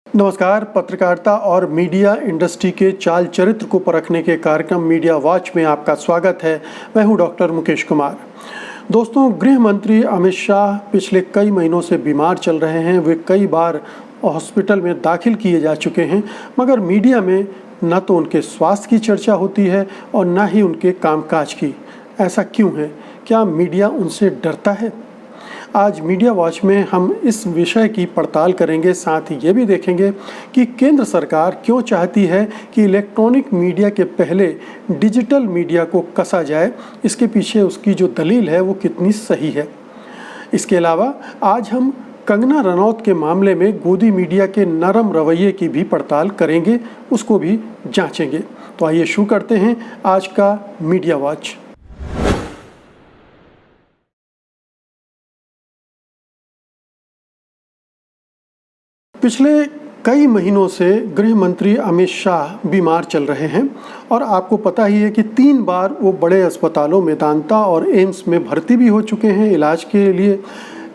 नमस्कार। पत्रकारिता और मीडिया इंडस्ट्री के चाल चरित्र को परखने के कार्यक्रम मीडिया वॉच में आपका स्वागत है। मैं हूं डॉक्टर मुकेश कुमार। दोस्तों, गृह मंत्री अमित शाह पिछले कई महीनों से बीमार चल रहे हैं। वे कई बार हॉस्पिटल में दाखिल किए जा चुके हैं, मगर मीडिया में न तो उनके स्वास्थ्य की चर्चा होती है और न ही उनके कामकाज की। ऐसा क्यों है? क्या मीडिया उनसे डरता है? आज मीडिया वॉच में हम इस विषय की पड़ताल करेंगे। साथ ही ये भी देखेंगे कि केंद्र सरकार क्यों चाहती है कि इलेक्ट्रॉनिक मीडिया के पहले डिजिटल मीडिया को कसा जाए। इसके पीछे उसकी जो दलील है वो कितनी सही है। इसके अलावा आज हम कंगना रनौत के मामले में गोदी मीडिया के नरम रवैये की भी पड़ताल करेंगे, उसको भी जांचेंगे। तो आइए शुरू करते हैं आज का मीडिया वॉच। पिछले कई महीनों से गृह मंत्री अमित शाह बीमार चल रहे हैं और आपको पता ही है कि 3 बार वो बड़े अस्पतालों मेदांता और एम्स में भर्ती भी हो चुके हैं इलाज के लिए।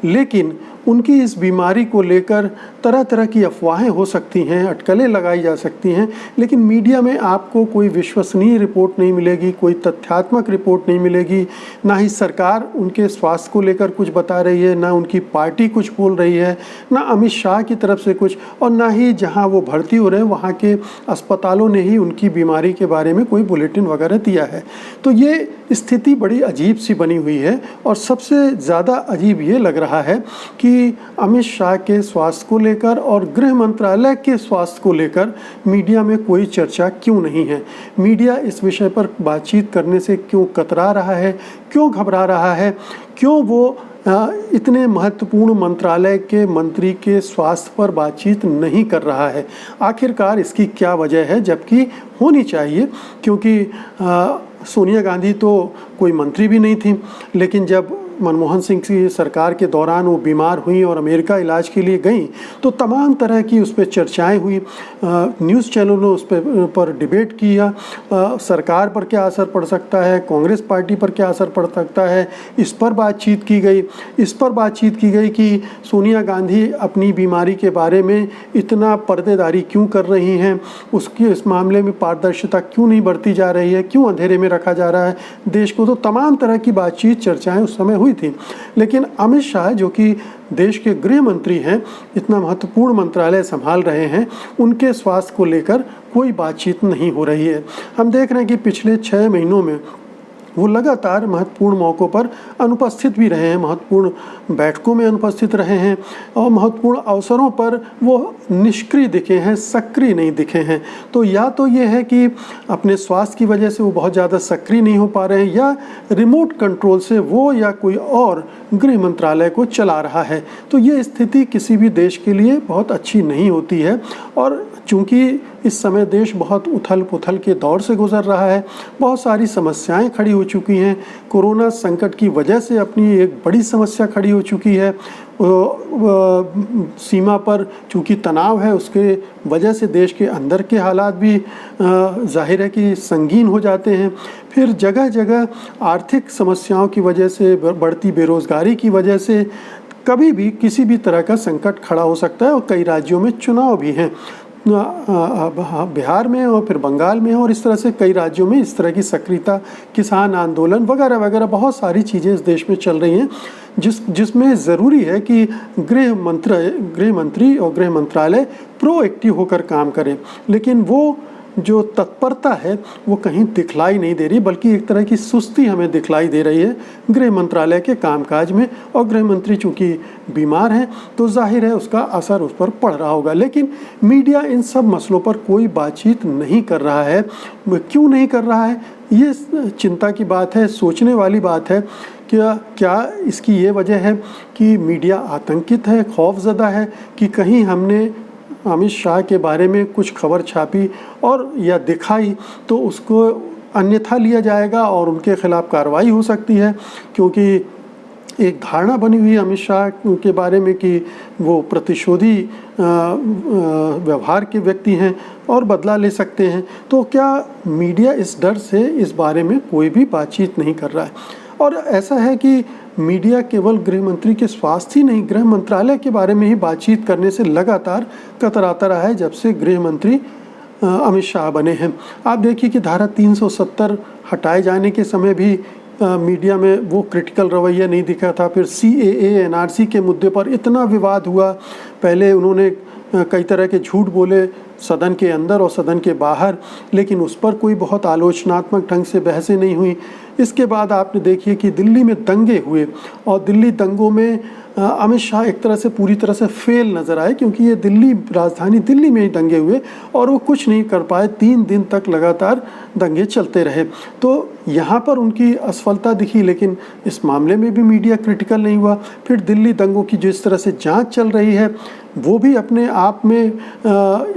लेकिन उनकी इस बीमारी को लेकर तरह तरह की अफवाहें हो सकती हैं, अटकलें लगाई जा सकती हैं, लेकिन मीडिया में आपको कोई विश्वसनीय रिपोर्ट नहीं मिलेगी, कोई तथ्यात्मक रिपोर्ट नहीं मिलेगी। ना ही सरकार उनके स्वास्थ्य को लेकर कुछ बता रही है, ना उनकी पार्टी कुछ बोल रही है, ना अमित शाह की तरफ से कुछ, और ना ही जहां वो भर्ती हो रहे हैं वहाँ के अस्पतालों ने ही उनकी बीमारी के बारे में कोई बुलेटिन वगैरह दिया है। तो ये स्थिति बड़ी अजीब सी बनी हुई है और सबसे ज़्यादा अजीब ये लग रहा है कि अमित शाह के स्वास्थ्य को लेकर और गृह मंत्रालय के स्वास्थ्य को लेकर मीडिया में कोई चर्चा क्यों नहीं है। मीडिया इस विषय पर बातचीत करने से क्यों कतरा रहा है, क्यों घबरा रहा है, क्यों वो इतने महत्वपूर्ण मंत्रालय के मंत्री के स्वास्थ्य पर बातचीत नहीं कर रहा है। आखिरकार इसकी क्या वजह है, जबकि होनी चाहिए, क्योंकि सोनिया गांधी तो कोई मंत्री भी नहीं थी, लेकिन जब मनमोहन सिंह की सरकार के दौरान वो बीमार हुई और अमेरिका इलाज के लिए गई तो तमाम तरह की उस पर चर्चाएं हुई। न्यूज़ चैनलों ने उस पर डिबेट किया। सरकार पर क्या असर पड़ सकता है, कांग्रेस पार्टी पर क्या असर पड़ सकता है, इस पर बातचीत की गई। इस पर बातचीत की गई कि सोनिया गांधी अपनी बीमारी के बारे में इतना पर्देदारी क्यों कर रही हैं, उसकी इस मामले में पारदर्शिता क्यों नहीं बरती जा रही है, क्यों अंधेरे में रखा जा रहा है देश को। तो तमाम तरह की बातचीत, चर्चाएं उस समय हुई थी। लेकिन अमित शाह, जो कि देश के गृह मंत्री हैं, इतना महत्वपूर्ण मंत्रालय संभाल रहे हैं, उनके स्वास्थ्य को लेकर कोई बातचीत नहीं हो रही है। हम देख रहे हैं कि पिछले 6 महीनों में वो लगातार महत्वपूर्ण मौक़ों पर अनुपस्थित भी रहे हैं, महत्वपूर्ण बैठकों में अनुपस्थित रहे हैं और महत्वपूर्ण अवसरों पर वो निष्क्रिय दिखे हैं, सक्रिय नहीं दिखे हैं। तो या तो ये है कि अपने स्वास्थ्य की वजह से वो बहुत ज़्यादा सक्रिय नहीं हो पा रहे हैं, या रिमोट कंट्रोल से वो या कोई और गृह मंत्रालय को चला रहा है। तो ये स्थिति किसी भी देश के लिए बहुत अच्छी नहीं होती है। और चूँकि इस समय देश बहुत उथल पुथल के दौर से गुजर रहा है, बहुत सारी समस्याएं खड़ी हो चुकी हैं। कोरोना संकट की वजह से अपनी एक बड़ी समस्या खड़ी हो चुकी है। सीमा पर चूँकि तनाव है, उसके वजह से देश के अंदर के हालात भी जाहिर है कि संगीन हो जाते हैं। फिर जगह जगह आर्थिक समस्याओं की वजह से, बढ़ती बेरोज़गारी की वजह से कभी भी किसी भी तरह का संकट खड़ा हो सकता है। और कई राज्यों में चुनाव भी हैं, बिहार में और फिर बंगाल में, और इस तरह से कई राज्यों में इस तरह की सक्रियता, किसान आंदोलन वगैरह वगैरह बहुत सारी चीज़ें इस देश में चल रही हैं, जिसमें ज़रूरी है कि गृह मंत्री और गृह मंत्रालय प्रोएक्टिव होकर काम करें। लेकिन वो जो तत्परता है वो कहीं दिखलाई नहीं दे रही, बल्कि एक तरह की सुस्ती हमें दिखलाई दे रही है गृह मंत्रालय के कामकाज में। और गृह मंत्री चूँकि बीमार हैं तो जाहिर है उसका असर उस पर पड़ रहा होगा। लेकिन मीडिया इन सब मसलों पर कोई बातचीत नहीं कर रहा है। क्यों नहीं कर रहा है? ये चिंता की बात है, सोचने वाली बात है। क्या इसकी ये वजह है कि मीडिया आतंकित है, खौफज़दा है कि कहीं हमने अमित शाह के बारे में कुछ खबर छापी और या दिखाई तो उसको अन्यथा लिया जाएगा और उनके खिलाफ कार्रवाई हो सकती है, क्योंकि एक धारणा बनी हुई है अमित शाह के बारे में कि वो प्रतिशोधी व्यवहार के व्यक्ति हैं और बदला ले सकते हैं। तो क्या मीडिया इस डर से इस बारे में कोई भी बातचीत नहीं कर रहा है? और ऐसा है कि मीडिया केवल गृह मंत्री के स्वास्थ्य ही नहीं, गृह मंत्रालय के बारे में ही बातचीत करने से लगातार कतराता रहा है जब से गृह मंत्री अमित शाह बने हैं। आप देखिए कि धारा 370 हटाए जाने के समय भी मीडिया में वो क्रिटिकल रवैया नहीं दिखा था। फिर CAA NRC के मुद्दे पर इतना विवाद हुआ, पहले उन्होंने कई तरह के झूठ बोले सदन के अंदर और सदन के बाहर, लेकिन उस पर कोई बहुत आलोचनात्मक ढंग से बहसें नहीं हुई। इसके बाद आपने देखिए कि दिल्ली में दंगे हुए और दिल्ली दंगों में अमित शाह एक तरह से पूरी तरह से फेल नज़र आए, क्योंकि ये दिल्ली, राजधानी दिल्ली में ही दंगे हुए और वो कुछ नहीं कर पाए। 3 दिन तक लगातार दंगे चलते रहे। तो यहाँ पर उनकी असफलता दिखी, लेकिन इस मामले में भी मीडिया क्रिटिकल नहीं हुआ। फिर दिल्ली दंगों की जिस तरह से जांच चल रही है वो भी अपने आप में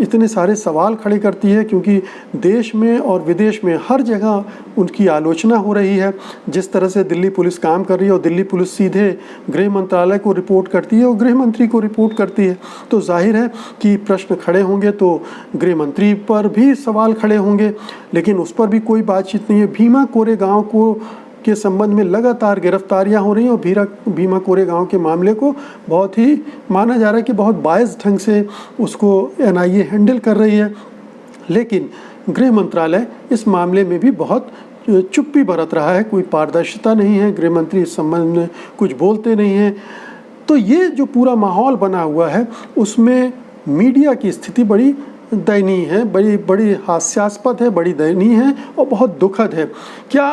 इतने सारे सवाल खड़े करती है, क्योंकि देश में और विदेश में हर जगह उनकी आलोचना हो रही है। जिस तरह से दिल्ली पुलिस काम कर रही है, और दिल्ली पुलिस सीधे गृह मंत्रालय को रिपोर्ट करती है और गृह मंत्री को रिपोर्ट करती है, तो जाहिर है कि प्रश्न खड़े होंगे तो गृह मंत्री पर भी सवाल खड़े होंगे, लेकिन उस पर भी कोई बातचीत नहीं है। भीमा कोरेगांव के संबंध में लगातार गिरफ्तारियां हो रही हैं और भीमा कोरेगांव के मामले को बहुत ही माना जा रहा है कि बहुत बायस ढंग से उसको NIA हैंडल कर रही है, लेकिन गृह मंत्रालय इस मामले में भी बहुत चुप्पी बरत रहा है। कोई पारदर्शिता नहीं है, गृह मंत्री इस संबंध में कुछ बोलते नहीं हैं। तो ये जो पूरा माहौल बना हुआ है उसमें मीडिया की स्थिति बड़ी दयनीय है, बड़ी हास्यास्पद है, बड़ी दयनीय है और बहुत दुखद है। क्या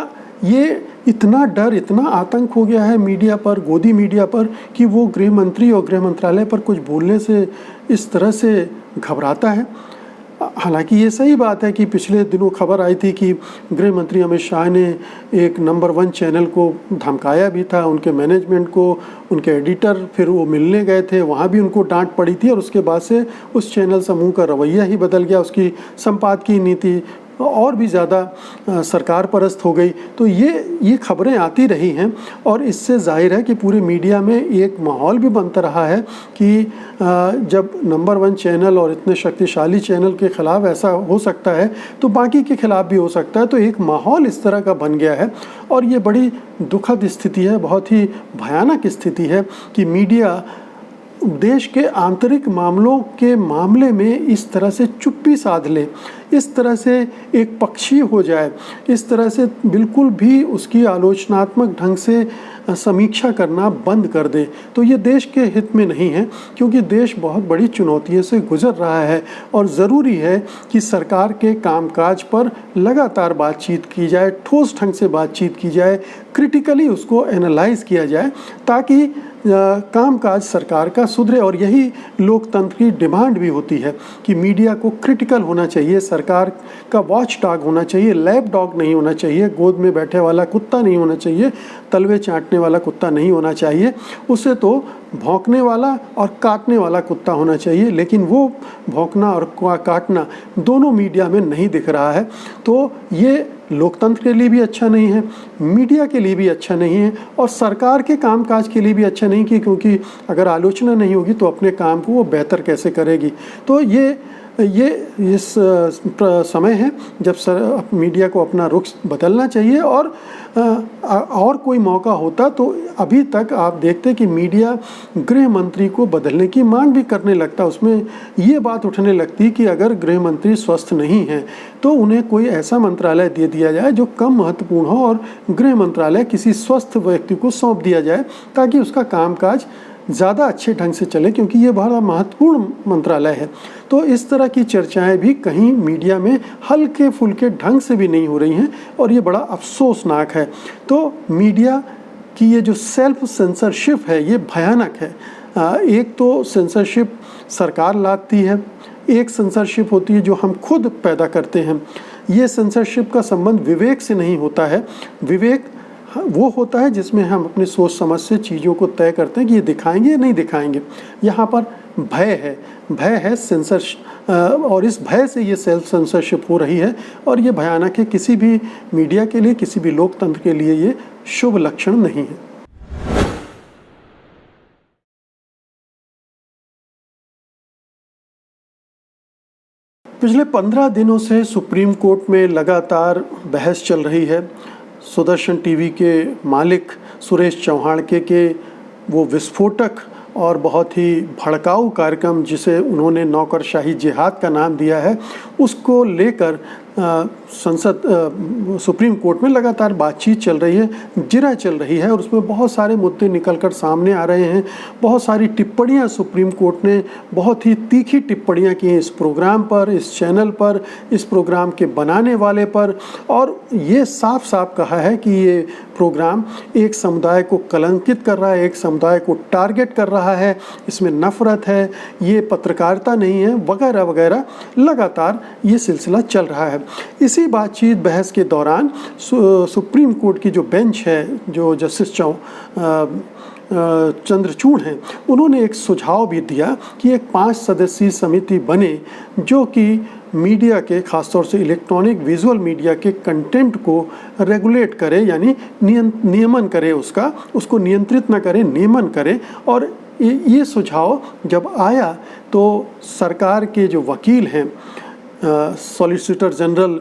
ये इतना डर, इतना आतंक हो गया है मीडिया पर, गोदी मीडिया पर, कि वो गृह मंत्री और गृह मंत्रालय पर कुछ बोलने से इस तरह से घबराता है? हालांकि ये सही बात है कि पिछले दिनों खबर आई थी कि गृह मंत्री अमित शाह ने एक नंबर 1 चैनल को धमकाया भी था, उनके मैनेजमेंट को, उनके एडिटर, फिर वो मिलने गए थे, वहाँ भी उनको डांट पड़ी थी और उसके बाद से उस चैनल समूह का रवैया ही बदल गया, उसकी संपादकीय नीति और भी ज़्यादा सरकार परस्त हो गई। तो ये खबरें आती रही हैं और इससे जाहिर है कि पूरे मीडिया में एक माहौल भी बनता रहा है कि जब नंबर 1 चैनल और इतने शक्तिशाली चैनल के खिलाफ ऐसा हो सकता है तो बाकी के खिलाफ भी हो सकता है। तो एक माहौल इस तरह का बन गया है और ये बड़ी दुखद स्थिति है, बहुत ही भयानक स्थिति है कि मीडिया देश के आंतरिक मामलों के मामले में इस तरह से चुप्पी साध ले, इस तरह से एक पक्षी हो जाए, इस तरह से बिल्कुल भी उसकी आलोचनात्मक ढंग से समीक्षा करना बंद कर दे। तो ये देश के हित में नहीं है, क्योंकि देश बहुत बड़ी चुनौतियों से गुजर रहा है और ज़रूरी है कि सरकार के कामकाज पर लगातार बातचीत की जाए, ठोस ढंग से बातचीत की जाए, क्रिटिकली उसको एनालाइज किया जाए, ताकि कामकाज सरकार का सुधरे। और यही लोकतंत्र की डिमांड भी होती है कि मीडिया को क्रिटिकल होना चाहिए, सरकार का वॉच डॉग होना चाहिए, लैप डॉग नहीं होना चाहिए, गोद में बैठे वाला कुत्ता नहीं होना चाहिए, तलवे चाटने वाला कुत्ता नहीं होना चाहिए। उसे तो भौंकने वाला और काटने वाला कुत्ता होना चाहिए, लेकिन वो भौंकना और काटना दोनों मीडिया में नहीं दिख रहा है। तो ये लोकतंत्र के लिए भी अच्छा नहीं है, मीडिया के लिए भी अच्छा नहीं है और सरकार के कामकाज के लिए भी अच्छा नहीं, क्योंकि अगर आलोचना नहीं होगी तो अपने काम को वो बेहतर कैसे करेगी। तो ये इस समय है जब मीडिया को अपना रुख बदलना चाहिए और कोई मौका होता तो अभी तक आप देखते कि मीडिया गृह मंत्री को बदलने की मांग भी करने लगता, उसमें ये बात उठने लगती कि अगर गृह मंत्री स्वस्थ नहीं है तो उन्हें कोई ऐसा मंत्रालय दे दिया जाए जो कम महत्वपूर्ण हो और गृह मंत्रालय किसी स्वस्थ व्यक्ति को सौंप दिया जाए ताकि उसका कामकाज ज़्यादा अच्छे ढंग से चले, क्योंकि ये बड़ा महत्वपूर्ण मंत्रालय है। तो इस तरह की चर्चाएं भी कहीं मीडिया में हल्के फुल्के ढंग से भी नहीं हो रही हैं और ये बड़ा अफसोसनाक है। तो मीडिया की ये जो सेल्फ सेंसरशिप है ये भयानक है। एक तो सेंसरशिप सरकार लाती है, एक सेंसरशिप होती है जो हम खुद पैदा करते हैं। ये सेंसरशिप का संबंध विवेक से नहीं होता है। विवेक वो होता है जिसमें हम अपनी सोच समझ से चीज़ों को तय करते हैं कि ये दिखाएंगे या नहीं दिखाएंगे। यहाँ पर भय है सेंसर और इस भय से ये सेल्फ सेंसरशिप हो रही है और ये भयानक है। किसी भी मीडिया के लिए, किसी भी लोकतंत्र के लिए ये शुभ लक्षण नहीं है। पिछले 15 दिनों से सुप्रीम कोर्ट में लगातार बहस चल रही है। सुदर्शन टीवी के मालिक सुरेश चौहान के वो विस्फोटक और बहुत ही भड़काऊ कार्यक्रम जिसे उन्होंने नौकरशाही जिहाद का नाम दिया है, उसको लेकर सुप्रीम कोर्ट में लगातार बातचीत चल रही है, जिरह चल रही है और उसमें बहुत सारे मुद्दे निकलकर सामने आ रहे हैं। बहुत सारी टिप्पणियां सुप्रीम कोर्ट ने बहुत ही तीखी टिप्पणियां की हैं इस प्रोग्राम पर, इस चैनल पर, इस प्रोग्राम के बनाने वाले पर, और ये साफ साफ कहा है कि ये प्रोग्राम एक समुदाय को कलंकित कर रहा है, एक समुदाय को टारगेट कर रहा है, इसमें नफरत है, ये पत्रकारिता नहीं है, वगैरह वगैरह। लगातार ये सिलसिला चल रहा है। इसी बातचीत बहस के दौरान सुप्रीम कोर्ट की जो बेंच है, जो जस्टिस चंद्रचूड़ हैं, उन्होंने एक सुझाव भी दिया कि एक 5 सदस्यीय समिति बने जो कि मीडिया के, खासतौर से इलेक्ट्रॉनिक विजुअल मीडिया के कंटेंट को रेगुलेट करे, यानी नियमन करे, उसको नियंत्रित न करे, नियमन करे। और ये सुझाव जब आया तो सरकार के जो वकील हैं, सॉलिसिटर जनरल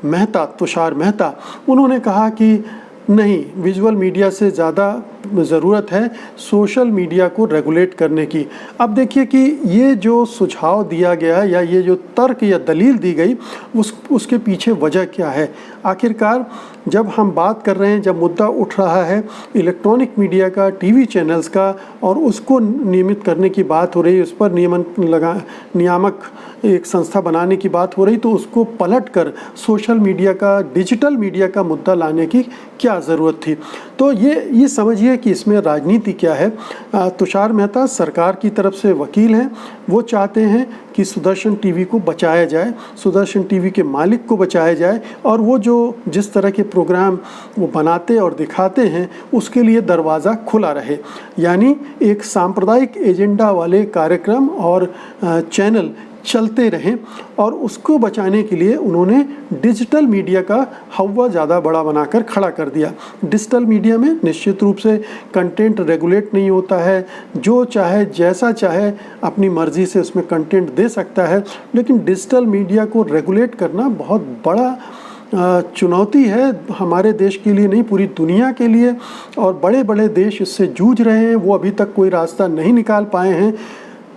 मेहता, तुषार मेहता, उन्होंने कहा कि नहीं, विजुअल मीडिया से ज़्यादा ज़रूरत है सोशल मीडिया को रेगुलेट करने की। अब देखिए कि ये जो सुझाव दिया गया या ये जो तर्क या दलील दी गई, उसके पीछे वजह क्या है। आखिरकार जब हम बात कर रहे हैं, जब मुद्दा उठ रहा है इलेक्ट्रॉनिक मीडिया का, टीवी चैनल्स का, और उसको नियमित करने की बात हो रही है, उस पर नियामक एक संस्था बनाने की बात हो रही, तो उसको पलट कर सोशल मीडिया का, डिजिटल मीडिया का मुद्दा लाने की क्या ज़रूरत थी। तो ये समझिए कि इसमें राजनीति क्या है। तुषार मेहता सरकार की तरफ से वकील हैं, वो चाहते हैं कि सुदर्शन टीवी को बचाया जाए, सुदर्शन टीवी के मालिक को बचाया जाए, और वो जिस तरह के प्रोग्राम वो बनाते और दिखाते हैं उसके लिए दरवाज़ा खुला रहे। यानी एक सांप्रदायिक एजेंडा वाले कार्यक्रम और चैनल चलते रहें, और उसको बचाने के लिए उन्होंने डिजिटल मीडिया का हवा ज़्यादा बड़ा बनाकर खड़ा कर दिया। डिजिटल मीडिया में निश्चित रूप से कंटेंट रेगुलेट नहीं होता है, जो चाहे जैसा चाहे अपनी मर्ज़ी से उसमें कंटेंट दे सकता है, लेकिन डिजिटल मीडिया को रेगुलेट करना बहुत बड़ा चुनौती है हमारे देश के लिए नहीं, पूरी दुनिया के लिए, और बड़े बड़े देश इससे जूझ रहे हैं, वो अभी तक कोई रास्ता नहीं निकाल पाए हैं।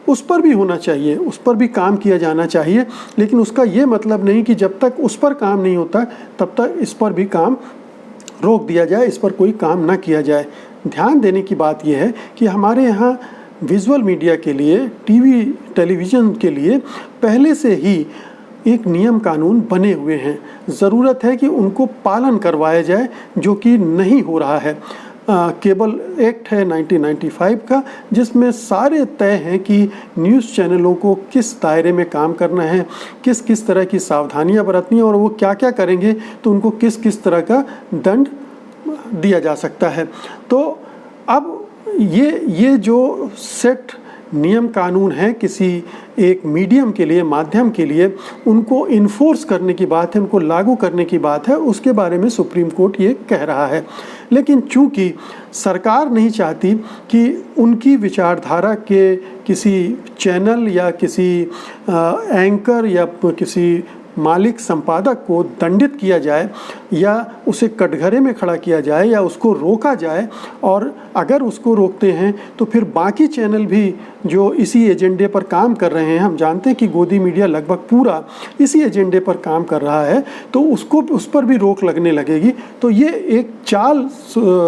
उस पर भी होना चाहिए, उस पर भी काम किया जाना चाहिए, लेकिन उसका ये मतलब नहीं कि जब तक उस पर काम नहीं होता तब तक इस पर भी काम रोक दिया जाए, इस पर कोई काम ना किया जाए। ध्यान देने की बात यह है कि हमारे यहाँ विजुअल मीडिया के लिए, टेलीविज़न के लिए पहले से ही एक नियम कानून बने हुए हैं। ज़रूरत है कि उनको पालन करवाया जाए, जो कि नहीं हो रहा है। केबल एक्ट है 1995 का, जिसमें सारे तय हैं कि न्यूज़ चैनलों को किस दायरे में काम करना है, किस किस तरह की सावधानियां बरतनी है, और वो क्या क्या करेंगे तो उनको किस किस तरह का दंड दिया जा सकता है। तो अब ये जो सेट नियम कानून है किसी एक मीडियम के लिए, माध्यम के लिए, उनको इन्फोर्स करने की बात है, उनको लागू करने की बात है, उसके बारे में सुप्रीम कोर्ट ये कह रहा है। लेकिन चूंकि सरकार नहीं चाहती कि उनकी विचारधारा के किसी चैनल या किसी एंकर या किसी मालिक, संपादक को दंडित किया जाए या उसे कटघरे में खड़ा किया जाए या उसको रोका जाए, और अगर उसको रोकते हैं तो फिर बाकी चैनल भी जो इसी एजेंडे पर काम कर रहे हैं, हम जानते हैं कि गोदी मीडिया लगभग पूरा इसी एजेंडे पर काम कर रहा है, तो उस पर भी रोक लगने लगेगी। तो ये एक चाल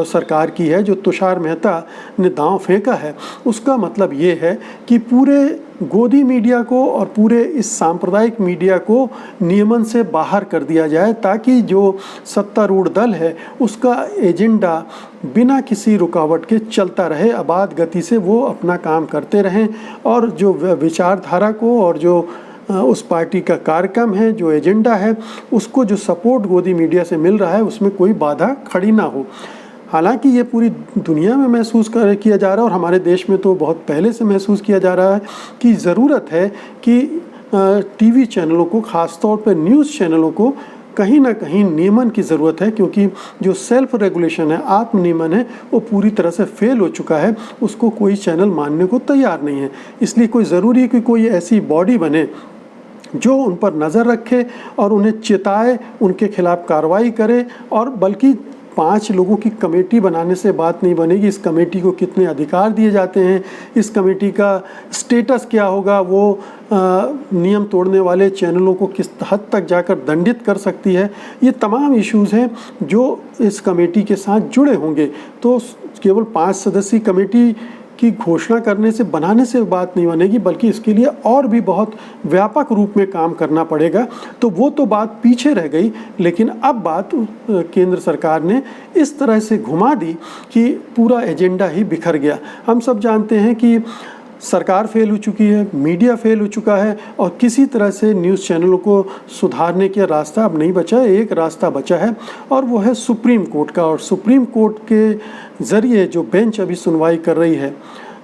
सरकार की है जो तुषार मेहता ने दांव फेंका है। उसका मतलब ये है कि पूरे गोदी मीडिया को और पूरे इस सांप्रदायिक मीडिया को नियमन से बाहर कर दिया जाए, ताकि जो सत्तारूढ़ दल है उसका एजेंडा बिना किसी रुकावट के चलता रहे, आबाद गति से वो अपना काम करते रहें, और जो विचारधारा को और जो उस पार्टी का कार्यक्रम है, जो एजेंडा है, उसको जो सपोर्ट गोदी मीडिया से मिल रहा है उसमें कोई बाधा खड़ी ना हो। हालांकि ये पूरी दुनिया में महसूस किया जा रहा है, और हमारे देश में तो बहुत पहले से महसूस किया जा रहा है कि ज़रूरत है कि टीवी चैनलों को, ख़ास तौर पर न्यूज़ चैनलों को कहीं ना कहीं नियमन की ज़रूरत है, क्योंकि जो सेल्फ रेगुलेशन है, आत्मनियमन है, वो पूरी तरह से फेल हो चुका है। उसको कोई चैनल मानने को तैयार नहीं है। इसलिए कोई ज़रूरी है कि कोई ऐसी बॉडी बने जो उन पर नज़र रखे और उन्हें चेताए, उनके खिलाफ कार्रवाई करे। और बल्कि 5 लोगों की कमेटी बनाने से बात नहीं बनेगी। इस कमेटी को कितने अधिकार दिए जाते हैं, इस कमेटी का स्टेटस क्या होगा, वो नियम तोड़ने वाले चैनलों को किस हद तक जाकर दंडित कर सकती है, ये तमाम इश्यूज़ हैं जो इस कमेटी के साथ जुड़े होंगे। तो केवल 5 सदस्यीय कमेटी की घोषणा करने से, बनाने से बात नहीं बनेगी, बल्कि इसके लिए और भी बहुत व्यापक रूप में काम करना पड़ेगा। तो वो तो बात पीछे रह गई, लेकिन अब बात केंद्र सरकार ने इस तरह से घुमा दी कि पूरा एजेंडा ही बिखर गया। हम सब जानते हैं कि सरकार फेल हो चुकी है, मीडिया फेल हो चुका है और किसी तरह से न्यूज़ चैनलों को सुधारने का रास्ता अब नहीं बचा है। एक रास्ता बचा है और वो है सुप्रीम कोर्ट का। और सुप्रीम कोर्ट के ज़रिए जो बेंच अभी सुनवाई कर रही है,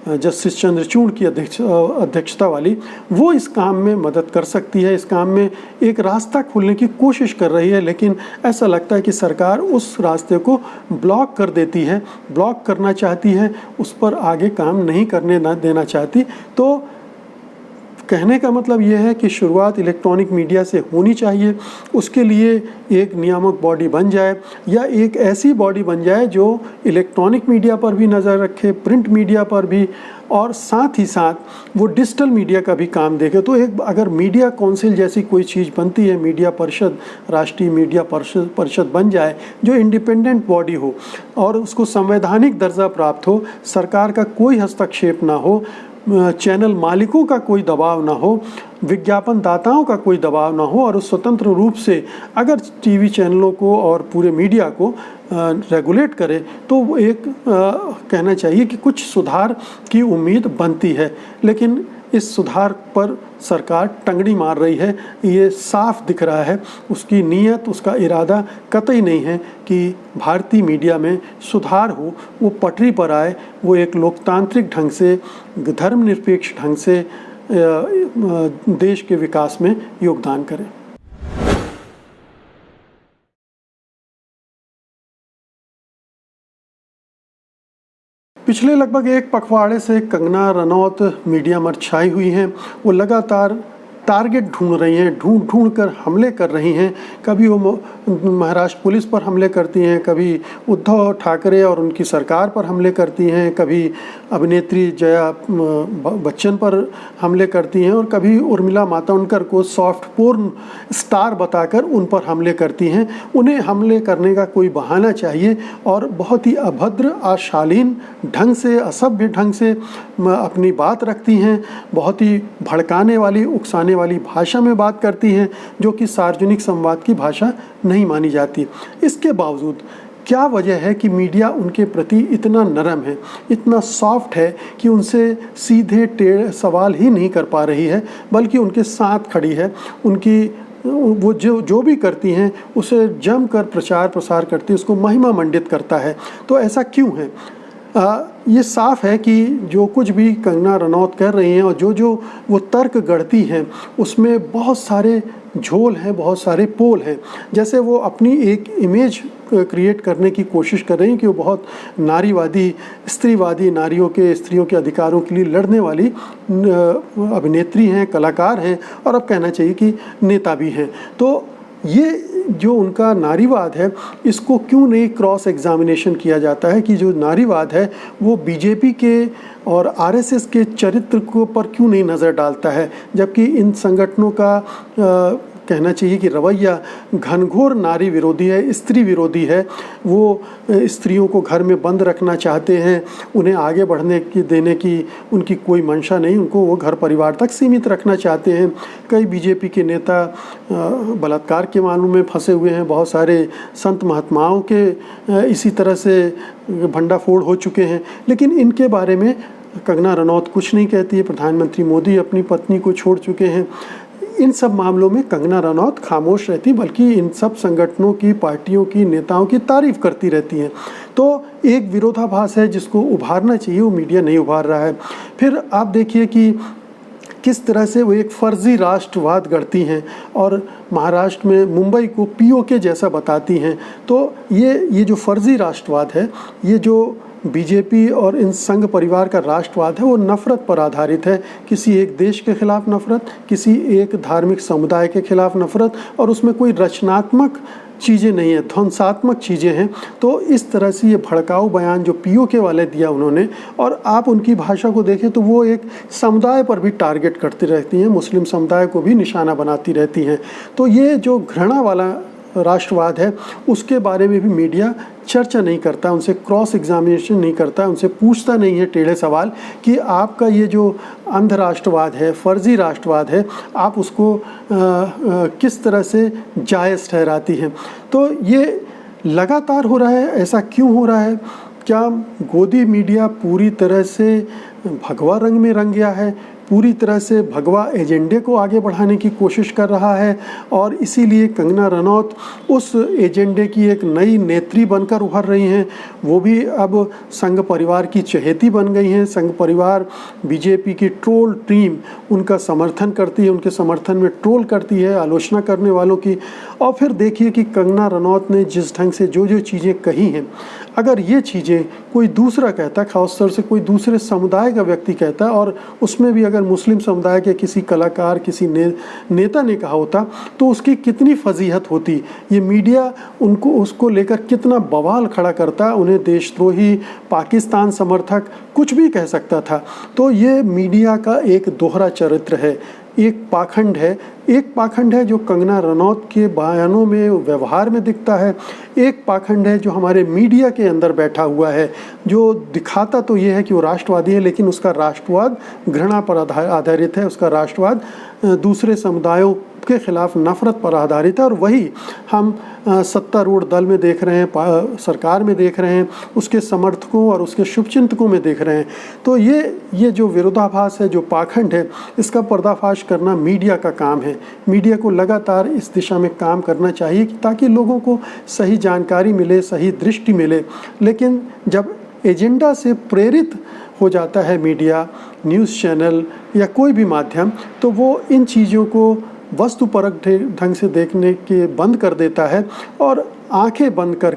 जस्टिस चंद्रचूड़ की अध्यक्षता वाली, वो इस काम में मदद कर सकती है, इस काम में एक रास्ता खोलने की कोशिश कर रही है। लेकिन ऐसा लगता है कि सरकार उस रास्ते को ब्लॉक कर देती है, ब्लॉक करना चाहती है, उस पर आगे काम नहीं करने देना चाहती। तो कहने का मतलब ये है कि शुरुआत इलेक्ट्रॉनिक मीडिया से होनी चाहिए। उसके लिए एक नियामक बॉडी बन जाए या एक ऐसी बॉडी बन जाए जो इलेक्ट्रॉनिक मीडिया पर भी नज़र रखे, प्रिंट मीडिया पर भी, और साथ ही साथ वो डिजिटल मीडिया का भी काम देखे। तो एक अगर मीडिया काउंसिल जैसी कोई चीज़ बनती है, मीडिया परिषद, राष्ट्रीय मीडिया परिषद बन जाए जो इंडिपेंडेंट बॉडी हो और उसको संवैधानिक दर्जा प्राप्त हो, सरकार का कोई हस्तक्षेप ना हो, चैनल मालिकों का कोई दबाव ना हो, विज्ञापन दाताओं का कोई दबाव ना हो, और उस स्वतंत्र रूप से अगर टीवी चैनलों को और पूरे मीडिया को रेगुलेट करे, तो वो एक कहना चाहिए कि कुछ सुधार की उम्मीद बनती है। लेकिन इस सुधार पर सरकार टंगड़ी मार रही है, ये साफ दिख रहा है। उसकी नीयत, उसका इरादा कतई नहीं है कि भारतीय मीडिया में सुधार हो, वो पटरी पर आए, वो एक लोकतांत्रिक ढंग से, धर्मनिरपेक्ष ढंग से देश के विकास में योगदान करें। पिछले लगभग एक पखवाड़े से कंगना रनौत मीडिया में छाई हुई हैं। वो लगातार टारगेट ढूंढ रही हैं, ढूंढ कर हमले कर रही हैं। कभी वो महाराष्ट्र पुलिस पर हमले करती हैं, कभी उद्धव ठाकरे और उनकी सरकार पर हमले करती हैं, कभी अभिनेत्री जया बच्चन पर हमले करती हैं और कभी उर्मिला मातोंडकर को सॉफ्ट पोर्न स्टार बताकर उन पर हमले करती हैं। उन्हें हमले करने का कोई बहाना चाहिए और बहुत ही अभद्र, अशालीन ढंग से, असभ्य ढंग से अपनी बात रखती हैं। बहुत ही भड़काने वाली, उकसाने वाली भाषा में बात करती हैं, जो कि सार्वजनिक संवाद की भाषा नहीं मानी जाती। इसके बावजूद क्या वजह है कि मीडिया उनके प्रति इतना नरम है, इतना सॉफ्ट है कि उनसे सीधे टेढ़े सवाल ही नहीं कर पा रही है, बल्कि उनके साथ खड़ी है। उनकी वो जो भी करती हैं उसे जमकर प्रचार प्रसार करती है, उसको महिमा मंडित करता है। तो ऐसा क्यों है? ये साफ है कि जो कुछ भी कंगना रनौत कर रही हैं और जो वो तर्क गढ़ती हैं, उसमें बहुत सारे झोल हैं, बहुत सारे पोल हैं। जैसे वो अपनी एक इमेज क्रिएट करने की कोशिश कर रही हैं कि वो बहुत नारीवादी, स्त्रीवादी, स्त्रियों के अधिकारों के लिए लड़ने वाली अभिनेत्री हैं, कलाकार हैं और अब कहना चाहिए कि नेता भी हैं। तो ये जो उनका नारीवाद है, इसको क्यों नहीं क्रॉस एग्जामिनेशन किया जाता है कि जो नारीवाद है वो बीजेपी के और आरएसएस के चरित्र को पर क्यों नहीं नज़र डालता है, जबकि इन संगठनों का कहना चाहिए कि रवैया घनघोर नारी विरोधी है, स्त्री विरोधी है। वो स्त्रियों को घर में बंद रखना चाहते हैं, उन्हें आगे देने की उनकी कोई मंशा नहीं, उनको वो घर परिवार तक सीमित रखना चाहते हैं। कई बीजेपी के नेता बलात्कार के मामलों में फंसे हुए हैं, बहुत सारे संत महात्माओं के इसी तरह से भंडाफोड़ हो चुके हैं, लेकिन इनके बारे में कंगना रनौत कुछ नहीं कहती है। प्रधानमंत्री मोदी अपनी पत्नी को छोड़ चुके हैं। इन सब मामलों में कंगना रनौत खामोश रहती, बल्कि इन सब संगठनों की, पार्टियों की, नेताओं की तारीफ करती रहती हैं। तो एक विरोधाभास है जिसको उभारना चाहिए, वो मीडिया नहीं उभार रहा है। फिर आप देखिए कि किस तरह से वो एक फर्जी राष्ट्रवाद गढ़ती हैं और महाराष्ट्र में मुंबई को पीओके जैसा बताती हैं। तो ये जो फर्जी राष्ट्रवाद है, ये जो बीजेपी और इन संघ परिवार का राष्ट्रवाद है वो नफरत पर आधारित है। किसी एक देश के खिलाफ नफरत, किसी एक धार्मिक समुदाय के खिलाफ नफरत, और उसमें कोई रचनात्मक चीज़ें नहीं है, ध्वंसात्मक चीज़ें हैं। तो इस तरह से ये भड़काऊ बयान जो पीओके वाले दिया उन्होंने, और आप उनकी भाषा को देखें तो वो एक समुदाय पर भी टारगेट करती रहती हैं, मुस्लिम समुदाय को भी निशाना बनाती रहती हैं। तो ये जो घृणा वाला राष्ट्रवाद है उसके बारे में भी मीडिया चर्चा नहीं करता, उनसे क्रॉस एग्जामिनेशन नहीं करता, उनसे पूछता नहीं है टेढ़े सवाल कि आपका ये जो अंध राष्ट्रवाद है, फर्जी राष्ट्रवाद है, आप उसको किस तरह से जायज़ ठहराती हैं। तो ये लगातार हो रहा है। ऐसा क्यों हो रहा है? क्या गोदी मीडिया पूरी तरह से भगवा रंग में रंग गया है, पूरी तरह से भगवा एजेंडे को आगे बढ़ाने की कोशिश कर रहा है, और इसीलिए कंगना रनौत उस एजेंडे की एक नई नेत्री बनकर उभर रही हैं? वो भी अब संघ परिवार की चहेती बन गई हैं। संघ परिवार बीजेपी की ट्रोल टीम उनका समर्थन करती है, उनके समर्थन में ट्रोल करती है आलोचना करने वालों की। और फिर देखिए कि कंगना रनौत ने जिस ढंग से जो जो चीज़ें कही हैं, अगर ये चीज़ें कोई दूसरा कहता, खासतौर से कोई दूसरे समुदाय का व्यक्ति कहता, और उसमें भी अगर मुस्लिम समुदाय के किसी कलाकार, किसी नेता ने कहा होता, तो उसकी कितनी फजीहत होती। ये मीडिया उनको उसको लेकर कितना बवाल खड़ा करता, उन्हें देशद्रोही, पाकिस्तान समर्थक कुछ भी कह सकता था। तो ये मीडिया का एक दोहरा चरित्र है, एक पाखंड है जो कंगना रनौत के बयानों में, व्यवहार में दिखता है। एक पाखंड है जो हमारे मीडिया के अंदर बैठा हुआ है, जो दिखाता तो ये है कि वो राष्ट्रवादी है, लेकिन उसका राष्ट्रवाद घृणा पर आधारित है, उसका राष्ट्रवाद दूसरे समुदायों के खिलाफ नफरत पर आधारित है। और वही हम सत्तारूढ़ दल में देख रहे हैं, सरकार में देख रहे हैं, उसके समर्थकों और उसके शुभचिंतकों में देख रहे हैं। तो ये जो विरोधाभास है, जो पाखंड है, इसका पर्दाफाश करना मीडिया का काम है। मीडिया को लगातार इस दिशा में काम करना चाहिए ताकि लोगों को सही जानकारी मिले, सही दृष्टि मिले। लेकिन जब एजेंडा से प्रेरित हो जाता है मीडिया, न्यूज़ चैनल या कोई भी माध्यम, तो वो इन चीज़ों को वस्तुपरक ढंग से देखने के बंद कर देता है और आंखें बंद कर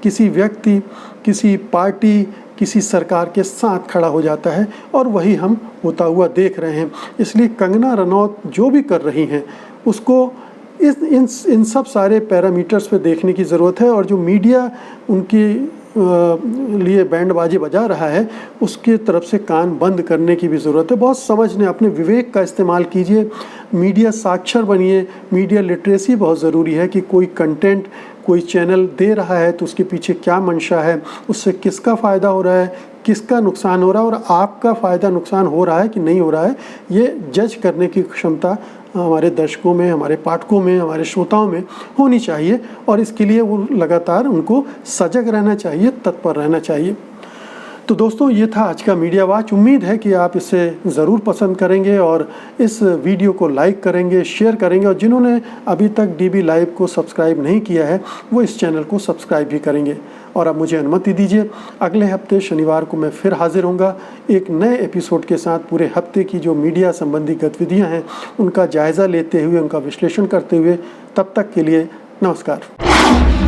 किसी व्यक्ति, किसी पार्टी, किसी सरकार के साथ खड़ा हो जाता है, और वही हम होता हुआ देख रहे हैं। इसलिए कंगना रनौत जो भी कर रही हैं उसको इन सब सारे पैरामीटर्स पे देखने की ज़रूरत है, और जो मीडिया उनकी लिए बैंड बाजी बजा रहा है उसके तरफ से कान बंद करने की भी ज़रूरत है। बहुत समझने, अपने विवेक का इस्तेमाल कीजिए, मीडिया साक्षर बनिए। मीडिया लिटरेसी बहुत ज़रूरी है कि कोई कंटेंट कोई चैनल दे रहा है तो उसके पीछे क्या मंशा है, उससे किसका फ़ायदा हो रहा है, किसका नुकसान हो रहा है, और आपका फ़ायदा नुकसान हो रहा है कि नहीं हो रहा है, ये जज करने की क्षमता हमारे दर्शकों में, हमारे पाठकों में, हमारे श्रोताओं में होनी चाहिए। और इसके लिए वो लगातार उनको सजग रहना चाहिए, तत्पर रहना चाहिए। तो दोस्तों, ये था आज का मीडिया वॉच। उम्मीद है कि आप इसे ज़रूर पसंद करेंगे और इस वीडियो को लाइक करेंगे, शेयर करेंगे, और जिन्होंने अभी तक डीबी लाइव को सब्सक्राइब नहीं किया है वो इस चैनल को सब्सक्राइब भी करेंगे। और अब मुझे अनुमति दीजिए, अगले हफ्ते शनिवार को मैं फिर हाजिर होऊंगा एक नए एपिसोड के साथ। पूरे हफ्ते की जो मीडिया संबंधी गतिविधियाँ हैं उनका जायज़ा लेते हुए, उनका विश्लेषण करते हुए। तब तक के लिए नमस्कार।